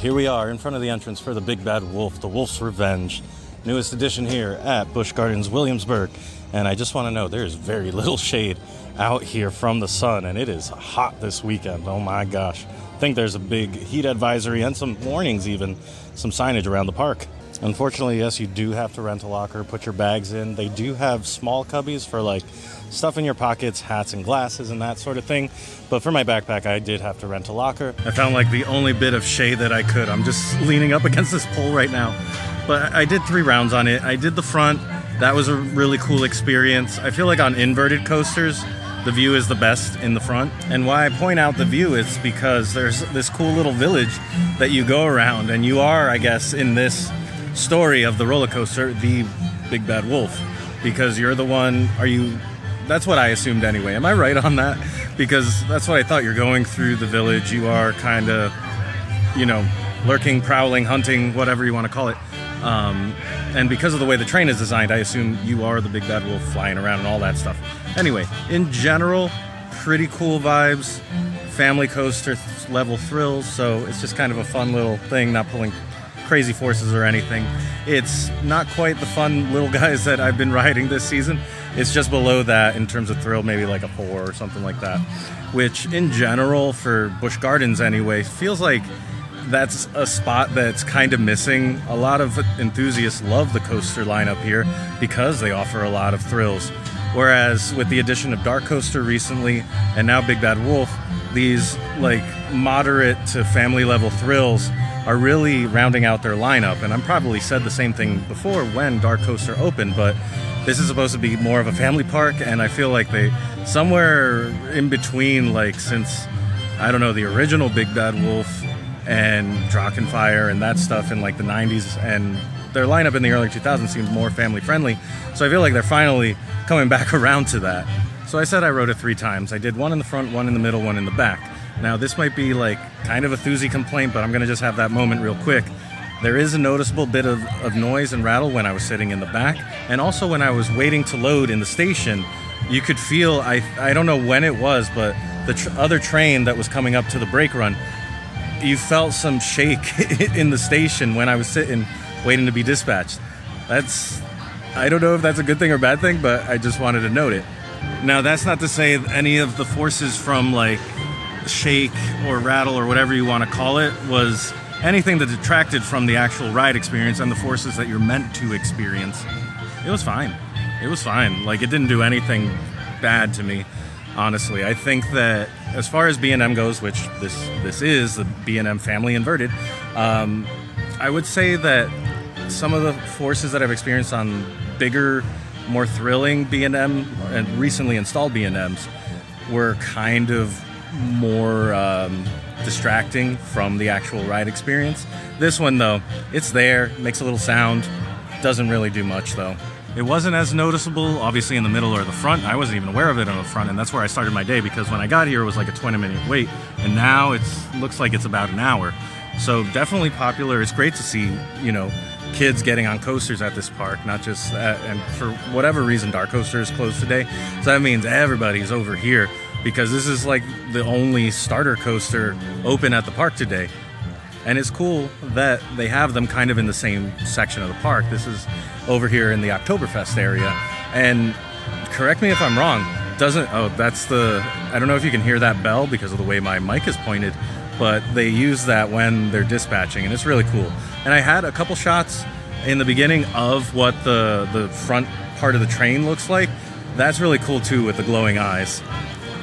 here we are in front of the entrance for the Big Bad Wolf, the Wolf's Revenge. Newest edition here at Busch Gardens, Williamsburg. And I just want to know, there's very little shade out here from the sun, and it is hot this weekend. Oh my gosh. I think there's a big heat advisory and some warnings even, some signage around the park. Unfortunately, yes, you do have to rent a locker, put your bags in. They do have small cubbies for like stuff in your pockets, hats and glasses and that sort of thing. But for my backpack, I did have to rent a locker. I found like the only bit of shade that I could. I'm just leaning up against this pole right now. But I did 3 rounds on it. I did the front. That was a really cool experience. I feel like on inverted coasters, the view is the best in the front. And why I point out the view is because there's this cool little village that you go around, and you are, I guess, in this story of the roller coaster, the Big Bad Wolf, because you're the one. That's what I assumed anyway. Am I right on that? Because that's what I thought. You're going through the village. You are kind of, lurking, prowling, hunting, whatever you want to call it. And because of the way the train is designed, I assume you are the Big Bad Wolf flying around and all that stuff. Anyway, in general, pretty cool vibes, family coaster level thrills, so it's just kind of a fun little thing, not pulling crazy forces or anything. It's not quite the fun little guys that I've been riding this season. It's just below that in terms of thrill, maybe like a 4 or something like that, which in general for Busch Gardens anyway, feels like that's a spot that's kind of missing. A lot of enthusiasts love the coaster lineup here because they offer a lot of thrills. Whereas with the addition of Dark Coaster recently and now Big Bad Wolf, these like moderate to family level thrills are really rounding out their lineup. And I'm probably said the same thing before when Dark Coaster opened, but this is supposed to be more of a family park, and I feel like they somewhere in between, like since I don't know, the original Big Bad Wolf and Drachenfire and that stuff in like the 90s, and their lineup in the early 2000s seemed more family friendly. So I feel like they're finally coming back around to that. So I said I rode it 3 times. I did 1 in the front, 1 in the middle, 1 in the back. Now this might be like kind of a Thuzy complaint, but I'm gonna just have that moment real quick. There is a noticeable bit of noise and rattle when I was sitting in the back, and also when I was waiting to load in the station. You could feel, I don't know when it was, but the other train that was coming up to the brake run, you felt some shake in the station when I was sitting waiting to be dispatched. I don't know if that's a good thing or bad thing, but I just wanted to note it. Now that's not to say any of the forces from like shake or rattle or whatever you want to call it was anything that detracted from the actual ride experience and the forces that you're meant to experience. It was fine. It was fine. Like, it didn't do anything bad to me, honestly. I think that as far as B&M goes, which this is the B&M family inverted, I would say that some of the forces that I've experienced on bigger, more thrilling B&M and recently installed B&Ms were kind of more distracting from the actual ride experience. This one, though, it's there, makes a little sound, doesn't really do much, though. It wasn't as noticeable, obviously, in the middle or the front. I wasn't even aware of it on the front, and that's where I started my day, because when I got here, it was like a 20-minute wait, and now it looks like it's about an hour. So definitely popular. It's great to see, kids getting on coasters at this park, not just and for whatever reason, Dark Coaster is closed today. So that means everybody's over here, because this is like the only starter coaster open at the park today. And it's cool that they have them kind of in the same section of the park. This is over here in the Oktoberfest area. And correct me if I'm wrong, I don't know if you can hear that bell because of the way my mic is pointed, but they use that when they're dispatching, and it's really cool. And I had a couple shots in the beginning of what the front part of the train looks like. That's really cool too, with the glowing eyes.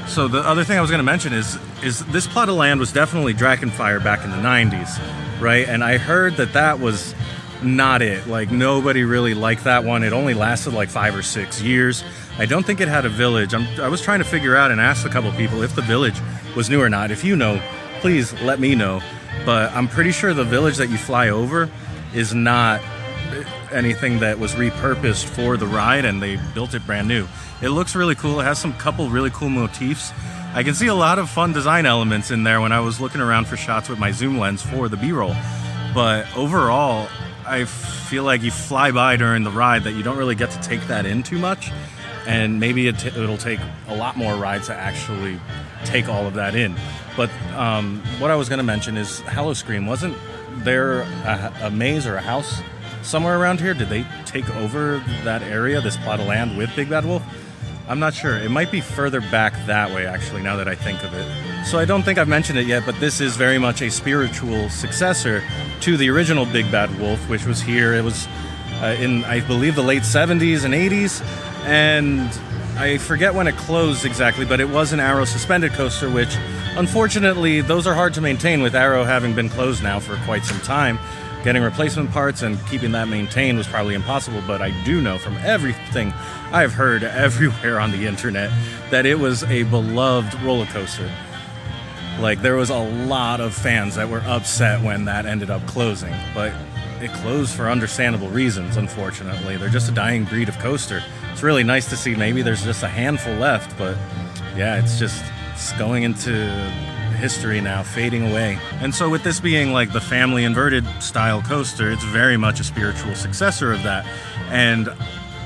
So the other thing I was going to mention is this plot of land was definitely Drachenfire back in the 90s, right? And I heard that was not it. Like, nobody really liked that one. It only lasted like 5 or 6 years. I don't think it had a village. I was trying to figure out and ask a couple people if the village was new or not. If you know, please let me know. But I'm pretty sure the village that you fly over is not anything that was repurposed for the ride, and they built it brand new. It looks really cool. It has some couple really cool motifs. I can see a lot of fun design elements in there when I was looking around for shots with my zoom lens for the B-roll. But overall, I feel like you fly by during the ride that you don't really get to take that in too much. And maybe it'll take a lot more rides to actually take all of that in. But what I was going to mention is Halloscream wasn't there a maze or a house somewhere around here? Did they take over that area, this plot of land with Big Bad Wolf? I'm not sure. It might be further back that way, actually, now that I think of it. So I don't think I've mentioned it yet, but this is very much a spiritual successor to the original Big Bad Wolf, which was here. It was in, I believe, the late 70s and 80s, and I forget when it closed exactly, but it was an Arrow suspended coaster, which, unfortunately, those are hard to maintain with Arrow having been closed now for quite some time. Getting replacement parts and keeping that maintained was probably impossible, but I do know from everything I've heard everywhere on the internet that it was a beloved roller coaster. Like, there was a lot of fans that were upset when that ended up closing, but it closed for understandable reasons, unfortunately. They're just a dying breed of coaster. It's really nice to see maybe there's just a handful left, but yeah, it's going into history now, fading away. And so with this being like the family inverted style coaster, it's very much a spiritual successor of that. And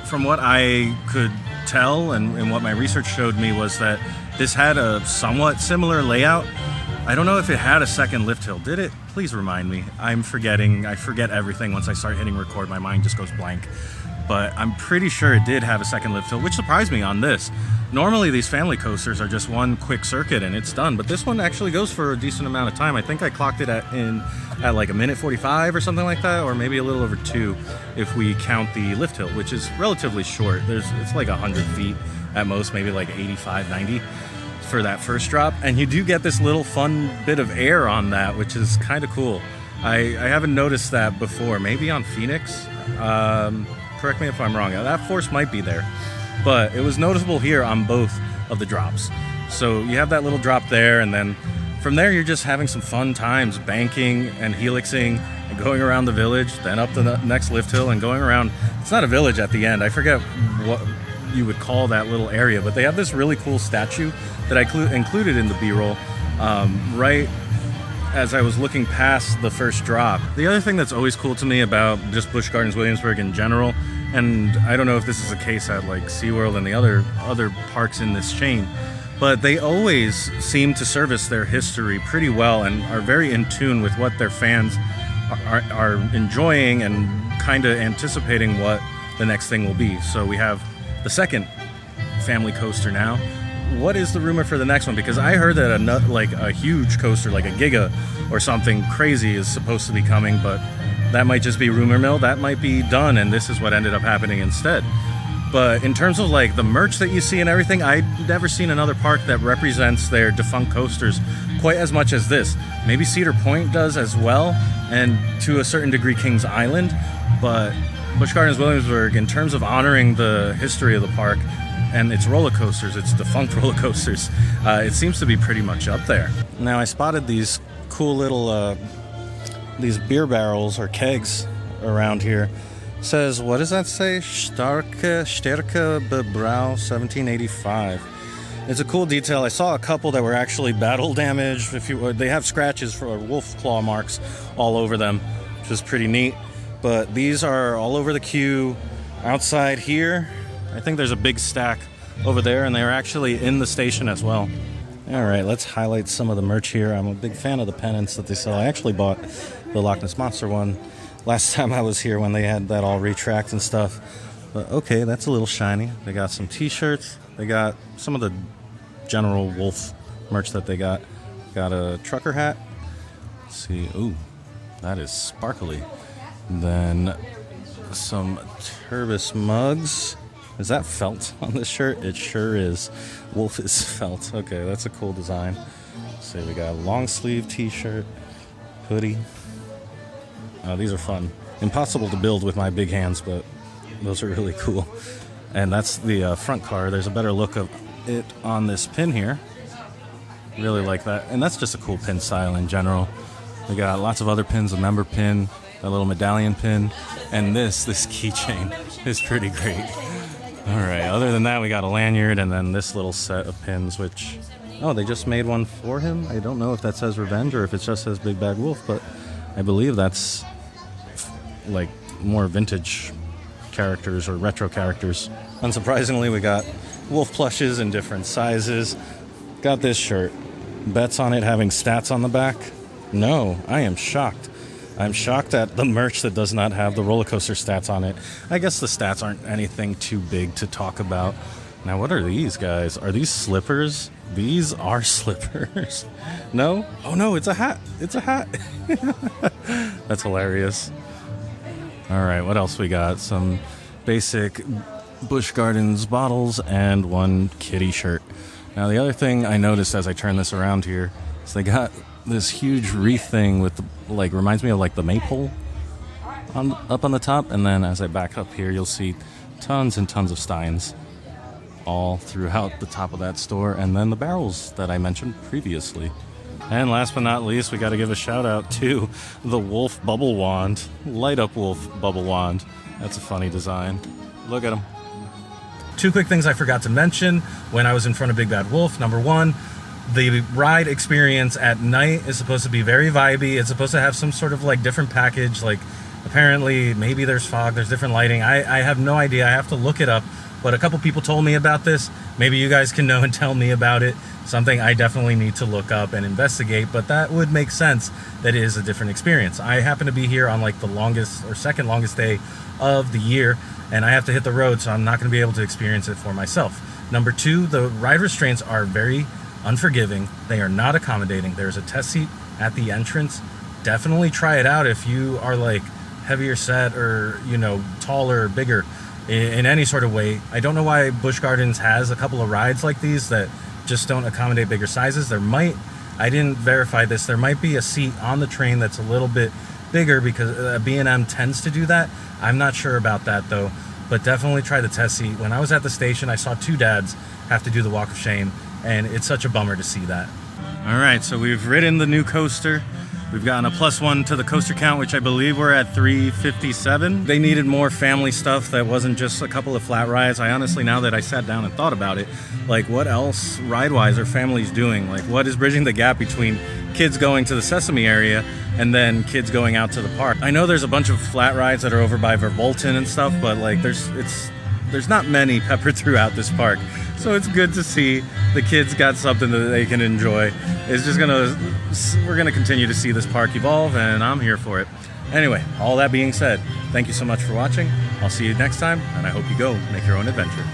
from what I could tell and what my research showed me was that this had a somewhat similar layout. I don't know if it had a second lift hill. Did it? Please remind me. I'm forgetting. I forget everything once I start hitting record. My mind just goes blank. But I'm pretty sure it did have a second lift hill, which surprised me on this. Normally these family coasters are just one quick circuit and it's done, but this one actually goes for a decent amount of time. I think I clocked it at like a minute 45 or something like that, or maybe a little over 2 if we count the lift hill, which is relatively short. It's like 100 feet at most, maybe like 85, 90 for that first drop. And you do get this little fun bit of air on that, which is kind of cool. I haven't noticed that before. Maybe on Phoenix. Correct me if I'm wrong. That force might be there, but it was noticeable here on both of the drops. So you have that little drop there, and then from there you're just having some fun times banking and helixing and going around the village, then up the next lift hill and going around. It's not a village at the end. I forget what you would call that little area, but they have this really cool statue that I included in the B-roll right as I was looking past the first drop. The other thing that's always cool to me about just Busch Gardens Williamsburg in general, and I don't know if this is the case at like SeaWorld and the other parks in this chain, but they always seem to service their history pretty well and are very in tune with what their fans are enjoying and kind of anticipating what the next thing will be. So we have the second family coaster now. What is the rumor for the next one? Because I heard that a huge coaster, like a Giga or something crazy, is supposed to be coming, but that might just be rumor mill. That might be done, and this is what ended up happening instead. But in terms of like the merch that you see and everything, I've never seen another park that represents their defunct coasters quite as much as this. Maybe Cedar Point does as well, and to a certain degree Kings Island, but Busch Gardens Williamsburg, in terms of honoring the history of the park and its roller coasters, its defunct roller coasters, it seems to be pretty much up there. Now I spotted these cool little these beer barrels or kegs around here. It says, what does that say? Stärke Brau 1785. It's a cool detail. I saw a couple that were actually battle damaged. They have scratches for wolf claw marks all over them, which is pretty neat. But these are all over the queue outside here. I think there's a big stack over there, and they're actually in the station as well. All right, let's highlight some of the merch here. I'm a big fan of the pennants that they sell. I actually bought the Loch Ness Monster one last time I was here when they had that all retracked and stuff. But okay, that's a little shiny. They got some t-shirts. They got some of the general wolf merch that they got. Got a trucker hat. Let's see. Ooh, that is sparkly. Then some Turbis mugs. Is that felt on this shirt? It sure is. Wolf is felt. Okay, that's a cool design. Let's see, we got a long sleeve t-shirt, hoodie. Oh, these are fun. Impossible to build with my big hands, but those are really cool. And that's the front car. There's a better look of it on this pin here. Really like that. And that's just a cool pin style in general. We got lots of other pins, a member pin, a little medallion pin, and this keychain is pretty great. All right, other than that, we got a lanyard and then this little set of pins, which, oh, they just made one for him. I don't know if that says Revenge or if it just says Big Bad Wolf, but I believe that's like more vintage characters or retro characters. Unsurprisingly, we got wolf plushes in different sizes. Got this shirt. Bets on it having stats on the back? No, I am shocked. I'm shocked at the merch that does not have the roller coaster stats on it. I guess the stats aren't anything too big to talk about. Now, what are these, guys? Are these slippers? These are slippers. No? Oh, no, it's a hat. It's a hat. That's hilarious. All right, what else we got? Some basic Busch Gardens bottles and one kitty shirt. Now, the other thing I noticed as I turn this around here is they got this huge wreath thing with, like, reminds me of, like, the maypole up on the top. And then as I back up here, you'll see tons and tons of steins all throughout the top of that store, and then the barrels that I mentioned previously. And last but not least, we got to give a shout out to the Wolf Bubble Wand, Light Up Wolf Bubble Wand. That's a funny design. Look at him. Two quick things I forgot to mention when I was in front of Big Bad Wolf. Number one, the ride experience at night is supposed to be very vibey. It's supposed to have some sort of like different package, like apparently maybe there's fog, there's different lighting. I have no idea. I have to look it up. But a couple people told me about this. Maybe you guys can know and tell me about it. Something I definitely need to look up and investigate, but that would make sense that it is a different experience. I happen to be here on like the longest or second longest day of the year, and I have to hit the road, so I'm not going to be able to experience it for myself. Number two, the ride restraints are very unforgiving. They are not accommodating. There's a test seat at the entrance. Definitely try it out if you are like heavier set or, you know, taller or bigger in any sort of way. I don't know why Busch Gardens has a couple of rides like these that just don't accommodate bigger sizes. There might, I didn't verify this, there might be a seat on the train that's a little bit bigger because B&M tends to do that. I'm not sure about that though, but definitely try the test seat. When I was at the station, I saw two dads have to do the walk of shame, and it's such a bummer to see that. All right, so we've ridden the new coaster. We've gotten a +1 to the coaster count, which I believe we're at 357. They needed more family stuff that wasn't just a couple of flat rides. I honestly, now that I sat down and thought about it, like what else ride-wise are families doing? Like what is bridging the gap between kids going to the Sesame area and then kids going out to the park? I know there's a bunch of flat rides that are over by Verbolten and stuff, but like there's not many peppered throughout this park. So it's good to see the kids got something that they can enjoy. We're gonna continue to see this park evolve, and I'm here for it. Anyway, all that being said, thank you so much for watching. I'll see you next time, and I hope you go make your own adventure.